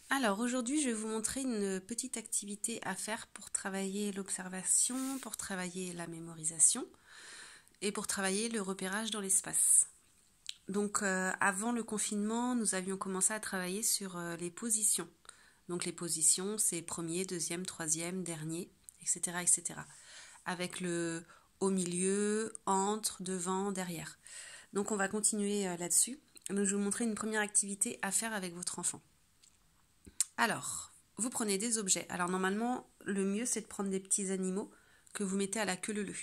Alors aujourd'hui, je vais vous montrer une petite activité à faire pour travailler l'observation, pour travailler la mémorisation et pour travailler le repérage dans l'espace. Donc avant le confinement, nous avions commencé à travailler sur les positions. Donc les positions, c'est premier, deuxième, troisième, dernier, etc., etc. Avec le au milieu, entre, devant, derrière. Donc on va continuer là-dessus. Donc je vais vous montrer une première activité à faire avec votre enfant. Alors, vous prenez des objets. Alors normalement, le mieux c'est de prendre des petits animaux que vous mettez à la queue leu-leu.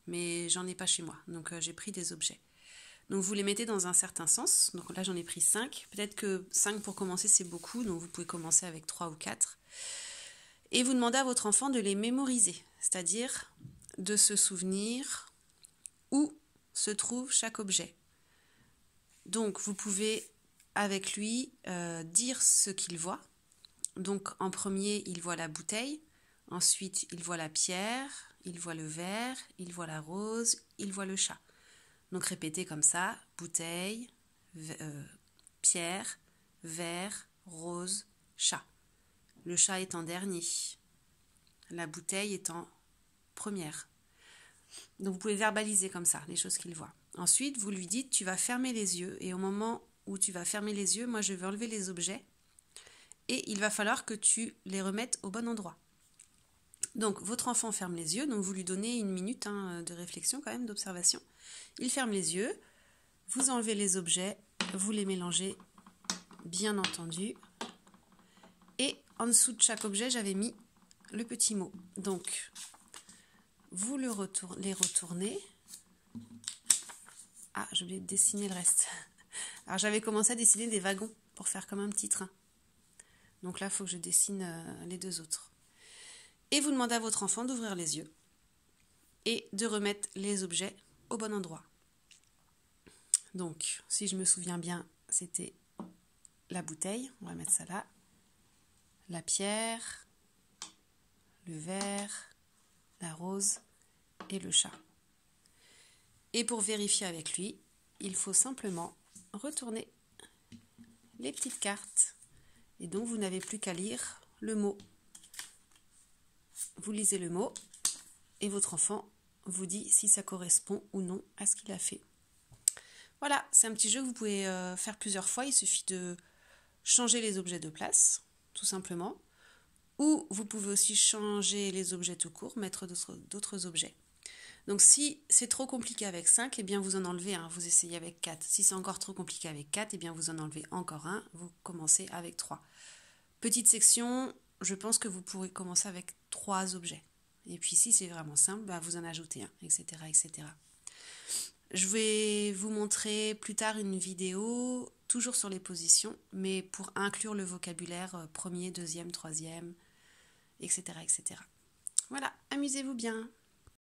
Mais j'en ai pas chez moi, donc j'ai pris des objets. Donc vous les mettez dans un certain sens. Donc là j'en ai pris 5. Peut-être que 5 pour commencer c'est beaucoup, donc vous pouvez commencer avec 3 ou 4. Et vous demandez à votre enfant de les mémoriser, c'est-à-dire de se souvenir où se trouve chaque objet. Donc vous pouvez avec lui dire ce qu'il voit. Donc en premier, il voit la bouteille, ensuite il voit la pierre, il voit le verre, il voit la rose, il voit le chat. Donc répétez comme ça, bouteille, pierre, verre, rose, chat. Le chat est en dernier, la bouteille est en première. Donc vous pouvez verbaliser comme ça les choses qu'il voit. Ensuite, vous lui dites, tu vas fermer les yeux et au moment où tu vas fermer les yeux, moi je vais enlever les objets. Et il va falloir que tu les remettes au bon endroit. Donc votre enfant ferme les yeux, donc vous lui donnez une minute de réflexion quand même, d'observation. Il ferme les yeux, vous enlevez les objets, vous les mélangez bien entendu. Et en dessous de chaque objet, j'avais mis le petit mot. Donc vous les retournez. Ah, j'ai oublié de dessiner le reste. Alors j'avais commencé à dessiner des wagons pour faire comme un petit train. Donc là, il faut que je dessine les deux autres. Et vous demandez à votre enfant d'ouvrir les yeux et de remettre les objets au bon endroit. Donc, si je me souviens bien, c'était la bouteille, on va mettre ça là, la pierre, le verre, la rose et le chat. Et pour vérifier avec lui, il faut simplement retourner les petites cartes. Et donc, vous n'avez plus qu'à lire le mot. Vous lisez le mot et votre enfant vous dit si ça correspond ou non à ce qu'il a fait. Voilà, c'est un petit jeu que vous pouvez faire plusieurs fois. Il suffit de changer les objets de place, tout simplement. Ou vous pouvez aussi changer les objets tout court, mettre d'autres objets. Donc si c'est trop compliqué avec 5, eh bien vous en enlevez un, vous essayez avec 4. Si c'est encore trop compliqué avec 4, eh bien vous en enlevez encore un, vous commencez avec 3. Petite section, je pense que vous pourrez commencer avec 3 objets. Et puis si c'est vraiment simple, bah, vous en ajoutez un, etc., etc. Je vais vous montrer plus tard une vidéo, toujours sur les positions, mais pour inclure le vocabulaire premier, deuxième, troisième, etc., etc. Voilà, amusez-vous bien.